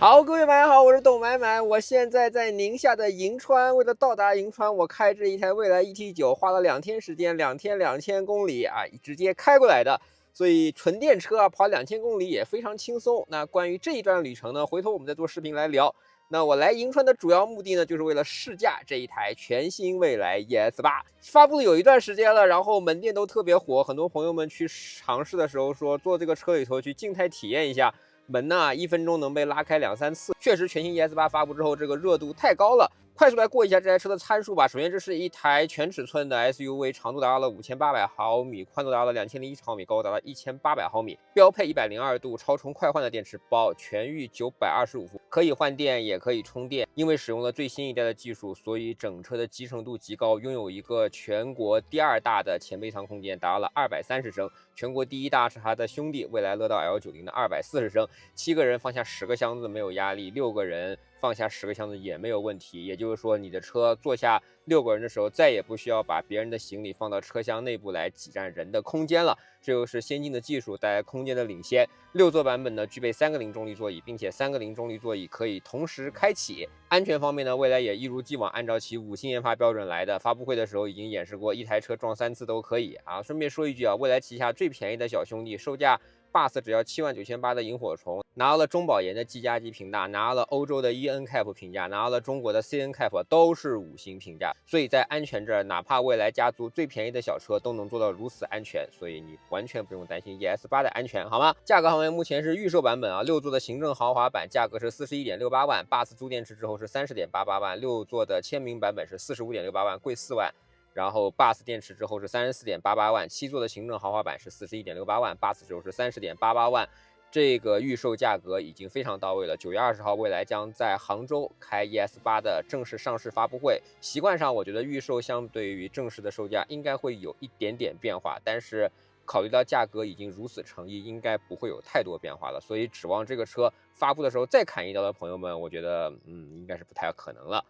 好，各位买好，我是董买买，我现在在宁夏的银川。为了到达银川，我开着一台蔚来 ET9，花了2天时间，2天2000公里啊，直接开过来的。所以纯电车啊，跑2000公里也非常轻松。那关于这一段旅程呢，回头我们再做视频来聊。那我来银川的主要目的呢，就是为了试驾这一台全新蔚来 ES8。发布了有一段时间了，然后门店都特别火，很多朋友们去尝试的时候说，坐这个车里头去静态体验一下。门呢，1分钟能被拉开2、3次，确实全新 ES8 发布之后，这个热度太高了。快速来过一下这台车的参数吧。首先，这是一台全尺寸的 SUV， 长度达到了5800毫米，宽度达到了2001毫米，高度达到1800毫米，标配102度超充快换的电池包，全域925伏，可以换电也可以充电。因为使用了最新一代的技术，所以整车的集成度极高，拥有一个全国第2大的前备舱空间，达到了230升。全国第1大是它的兄弟蔚来乐道 L90 的240升，7个人放下10个箱子没有压力，6个人放下10个箱子也没有问题。也就是说，你的车坐下6个人的时候，再也不需要把别人的行李放到车厢内部来挤占人的空间了。这就是先进的技术带来空间的领先。6座版本呢，具备3个0重力座椅，并且3个0重力座椅可以同时开启。安全方面呢，蔚来也一如既往按照其5星研发标准来的。发布会的时候已经演示过，一台车撞3次都可以啊。顺便说一句啊，蔚来旗下最便宜的小兄弟，售价 bus 只要79800的萤火虫，拿到了中保研的 G+级评大，拿到了欧洲的 ENCAP 评价，拿到了中国的 CNCAP， 都是5星评价。所以在安全这儿，哪怕蔚来家族最便宜的小车都能做到如此安全，所以你完全不用担心 ES8 的安全，好吗？价格方面，目前是预售版本啊，6座的行政豪华版价格是41.68万 ，bus 租电池之后是30.88万，6座的签名版本是45.68万，贵4万。然后 bus 电池之后是34.88万，7座的行政豪华版是41.68万，bus 之后是30.88万。这个预售价格已经非常到位了。9月20号，蔚来将在杭州开 ES8 的正式上市发布会。习惯上，我觉得预售相对于正式的售价应该会有一点点变化，但是考虑到价格已经如此诚意，应该不会有太多变化了。所以指望这个车发布的时候再砍一刀的朋友们，我觉得应该是不太可能了。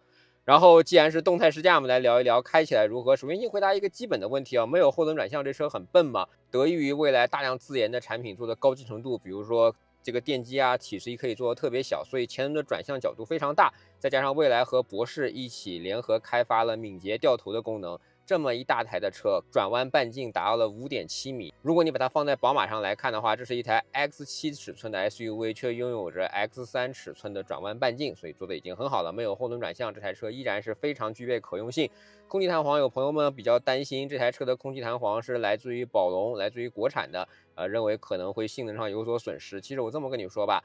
然后既然是动态试驾，我们来聊一聊开起来如何。首先先回答一个基本的问题啊，没有后轮转向这车很笨吗？得益于蔚来大量自研的产品做的高集成度，比如说这个电机啊、起势翼可以做的特别小，所以前轮的转向角度非常大。再加上蔚来和博世一起联合开发了敏捷掉头的功能，这么一大台的车，转弯半径达到了5.7米。如果你把它放在宝马上来看的话，这是一台 X7 尺寸的 SUV， 却拥有着 X3 尺寸的转弯半径，所以做的已经很好了。没有后轮转向，这台车依然是非常具备可用性。空气弹簧，有朋友们比较担心这台车的空气弹簧是来自于宝龙，来自于国产的，认为可能会性能上有所损失。其实我这么跟你说吧。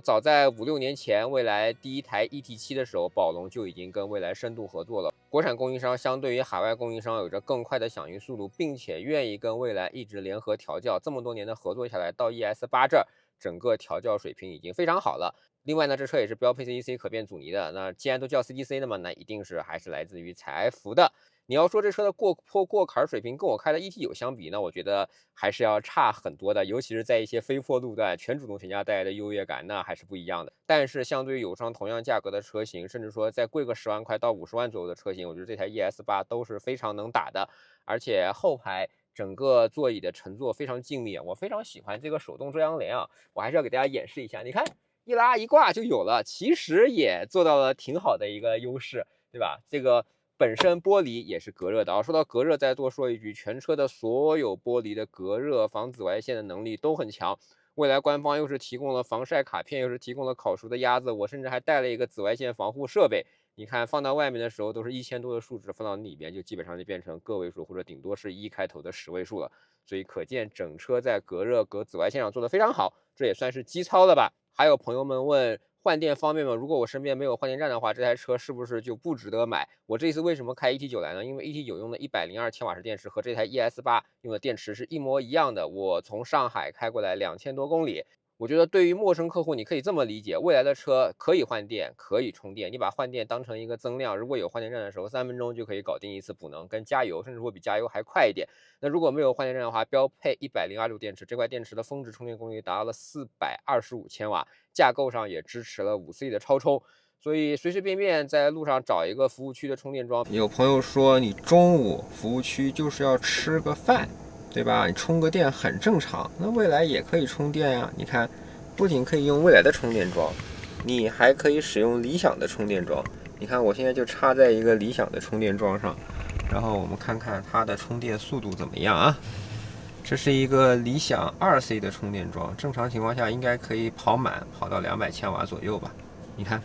早在5、6年前，蔚来第一台 ET7 的时候，宝龙就已经跟蔚来深度合作了。国产供应商相对于海外供应商有着更快的响应速度，并且愿意跟蔚来一直联合调教。这么多年的合作下来，到 ES8 这儿，整个调教水平已经非常好了。另外呢，这车也是标配 CDC 可变阻尼的。那既然都叫 CDC 的嘛，那一定是还是来自于采埃孚的。你要说这车的过坡过坎水平跟我开的 ET9 相比呢，我觉得还是要差很多的，尤其是在一些非坡路段，全主动悬架带来的优越感那还是不一样的。但是相对于有上同样价格的车型，甚至说再贵个10万块到50万左右的车型，我觉得这台 ES8 都是非常能打的。而且后排整个座椅的乘坐非常静谧，我非常喜欢这个手动遮阳帘啊，我还是要给大家演示一下，你看一拉一挂就有了，其实也做到了挺好的一个优势，对吧？这个本身玻璃也是隔热的。说到隔热，再多说一句，全车的所有玻璃的隔热防紫外线的能力都很强。蔚来官方又是提供了防晒卡片，又是提供了烤熟的鸭子，我甚至还带了一个紫外线防护设备。你看放到外面的时候都是1000多的数值，放到里面就基本上就变成个位数或者顶多是1开头的10位数了。所以可见整车在隔热隔紫外线上做得非常好，这也算是基操了吧。还有朋友们问换电方面嘛，如果我身边没有换电站的话，这台车是不是就不值得买？我这次为什么开 ET9 来呢？因为 ET9 用的102千瓦时电池和这台 ES8 用的电池是一模一样的。我从上海开过来2000多公里。我觉得对于陌生客户，你可以这么理解：未来的车可以换电，可以充电，你把换电当成一个增量。如果有换电站的时候，3分钟就可以搞定一次补能，跟加油甚至会比加油还快一点。那如果没有换电站的话，标配102电池，这块电池的峰值充电功率达到了425千瓦，架构上也支持了5C 的超充。所以随随便便在路上找一个服务区的充电桩。有朋友说你中午服务区就是要吃个饭，对吧？你充个电很正常。那蔚来也可以充电呀，你看，不仅可以用蔚来的充电桩，你还可以使用理想的充电桩。你看，我现在就插在一个理想的充电桩上，然后我们看看它的充电速度怎么样啊？这是一个理想2C 的充电桩，正常情况下应该可以跑满，跑到200千瓦左右吧。你看，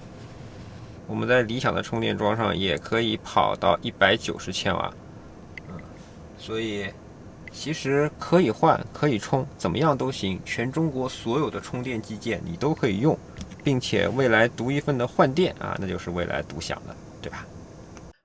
我们在理想的充电桩上也可以跑到190千瓦，所以其实可以换，可以充，怎么样都行。全中国所有的充电基建你都可以用，并且未来独一份的换电啊，那就是未来独享的，对吧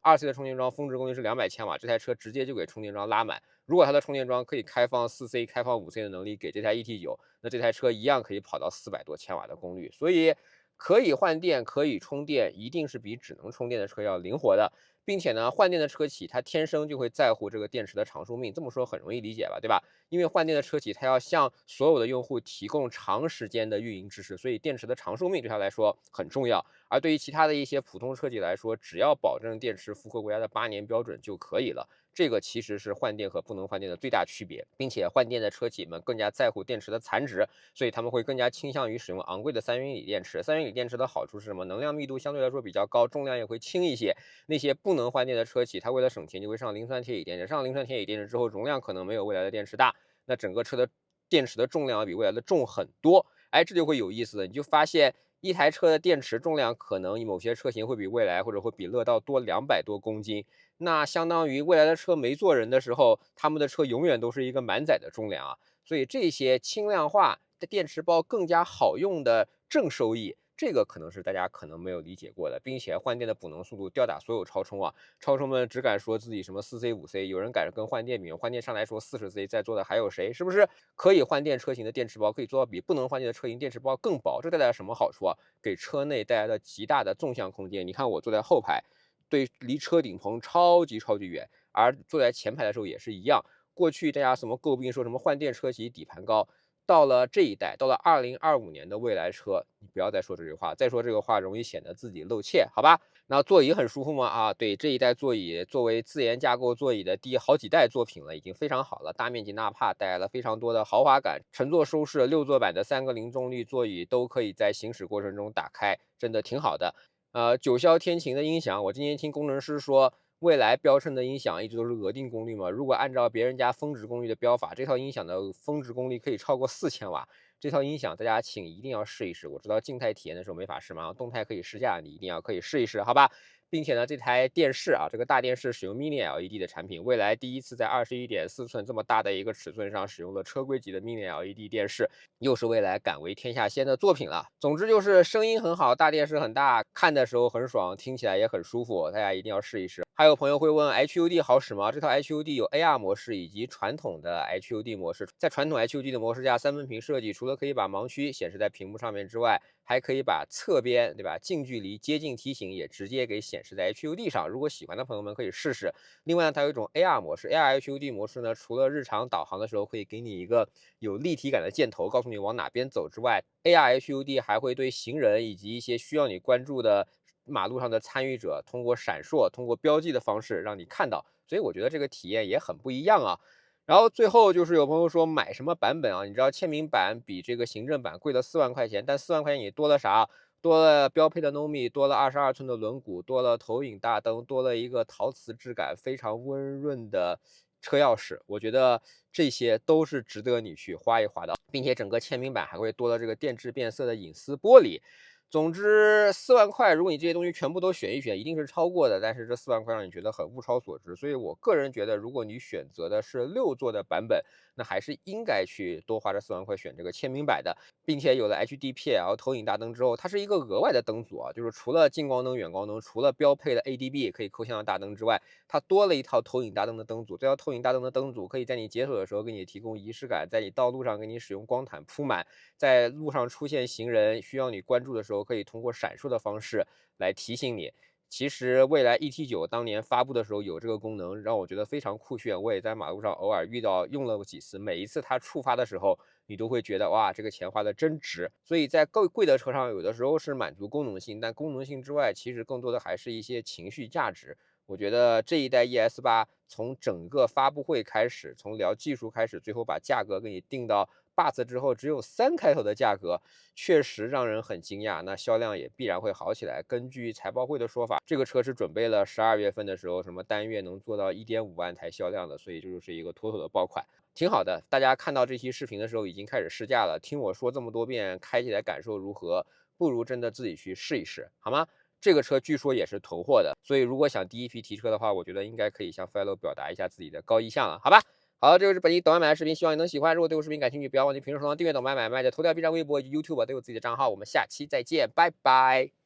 ？2C 的充电桩峰值功率是200千瓦，这台车直接就给充电桩拉满。如果它的充电桩可以开放4C、开放5C 的能力给这台 ET9，那这台车一样可以跑到400多千瓦的功率。所以可以换电，可以充电，一定是比只能充电的车要灵活的。并且呢，换电的车企它天生就会在乎这个电池的长寿命，这么说很容易理解吧，对吧？因为换电的车企它要向所有的用户提供长时间的运营支持，所以电池的长寿命对它来说很重要。而对于其他的一些普通车企来说，只要保证电池符合国家的8年标准就可以了。这个其实是换电和不能换电的最大区别，并且换电的车企们更加在乎电池的残值，所以他们会更加倾向于使用昂贵的3元锂电池。3元锂电池的好处是什么？能量密度相对来说比较高，重量也会轻一些。那些不能换电的车企，它为了省钱就会上磷酸铁锂电池，上磷酸铁锂电池之后，容量可能没有未来的电池大，那整个车的电池的重量比未来的重很多。哎，这就会有意思了，你就发现一台车的电池重量可能某些车型会比蔚来或者会比乐道多200多公斤，那相当于未来的车没坐人的时候，他们的车永远都是一个满载的重量啊。所以这些轻量化的电池包更加好用的正收益，这个可能是大家可能没有理解过的，并且换电的补能速度吊打所有超充啊！超充们只敢说自己什么4C、5C，有人敢跟换电比，换电上来说40C，在座的还有谁？是不是？可以换电车型的电池包可以做到比不能换电的车型电池包更薄，这带来了什么好处啊？给车内带来了极大的纵向空间。你看我坐在后排，对，离车顶棚超级远，而坐在前排的时候也是一样。过去大家什么诟病说什么换电车企底盘高，到了这一代，到了2025年的未来车，你不要再说这句话，再说这个话容易显得自己露怯，好吧？那座椅很舒服吗？啊，对，这一代座椅作为自研架构座椅的第好几代作品了，已经非常好了。大面积纳帕带来了非常多的豪华感，乘坐舒适，6座版的3个零重力座椅都可以在行驶过程中打开，真的挺好的。九霄天晴的音响，我今天听工程师说，未来标称的音响一直都是额定功率嘛，如果按照别人家峰值功率的标法，这套音响的峰值功率可以超过4000瓦。这套音响大家请一定要试一试，我知道静态体验的时候没法试嘛，动态可以试驾，你一定要可以试一试，好吧？并且呢，这台电视啊，这个大电视使用 Mini LED 的产品，未来第一次在21.4寸这么大的一个尺寸上使用了车规级的 Mini LED 电视，又是未来敢为天下先的作品了。总之就是声音很好，大电视很大，看的时候很爽，听起来也很舒服，大家一定要试一试。还有朋友会问 HUD 好使吗？这套 HUD 有 AR 模式以及传统的 HUD 模式。在传统 HUD 的模式下，3分屏设计除了可以把盲区显示在屏幕上面之外，还可以把侧边，对吧？近距离接近提醒也直接给显示在 HUD 上。如果喜欢的朋友们可以试试。另外呢，它有一种 AR 模式，AR HUD 模式呢，除了日常导航的时候会给你一个有立体感的箭头，告诉你往哪边走之外，AR HUD 还会对行人以及一些需要你关注的马路上的参与者，通过闪烁、通过标记的方式让你看到。所以我觉得这个体验也很不一样啊。然后最后就是有朋友说买什么版本啊？你知道签名版比这个行政版贵了4万块钱，但4万块钱你多了啥？多了标配的 NOMI，多了22寸的轮毂，多了投影大灯，多了一个陶瓷质感非常温润的车钥匙。我觉得这些都是值得你去花一花的，并且整个签名版还会多了这个电致变色的隐私玻璃。总之4万块，如果你这些东西全部都选一选，一定是超过的。但是这4万块让你觉得很物超所值，所以我个人觉得，如果你选择的是6座的版本，那还是应该去多花这4万块选这个签名版的，并且有了 HDPL 投影大灯之后，它是一个额外的灯组啊，就是除了近光灯、远光灯，除了标配的 ADB 可以扣像的大灯之外，它多了一套投影大灯的灯组。这套投影大灯的灯组可以在你解锁的时候给你提供仪式感，在你道路上给你使用光毯铺满，在路上出现行人需要你关注的时候，可以通过闪烁的方式来提醒你。其实蔚来 ET9当年发布的时候有这个功能，让我觉得非常酷炫。我也在马路上偶尔遇到用了几次，每一次它触发的时候，你都会觉得哇，这个钱花的真值。所以在贵的车上，有的时候是满足功能性，但功能性之外，其实更多的还是一些情绪价值。我觉得这一代 ES8从整个发布会开始，从聊技术开始，最后把价格给你定到 Buzz 之后只有3开头的价格，确实让人很惊讶，那销量也必然会好起来。根据财报会的说法，这个车是准备了12月份的时候，什么单月能做到1.5万台销量的，所以这就是一个妥妥的爆款，挺好的。大家看到这期视频的时候已经开始试驾了，听我说这么多遍，开起来感受如何？不如真的自己去试一试，好吗？这个车据说也是囤货的，所以如果想第一批提车的话，我觉得应该可以向 Fellow 表达一下自己的高意向了，好吧？好，这就是本期懂买买的视频，希望你能喜欢。如果对我视频感兴趣，不要忘记评论、收藏、订阅懂买买卖的头条、B 站、微博以及 YouTube 都有自己的账号。我们下期再见，拜拜。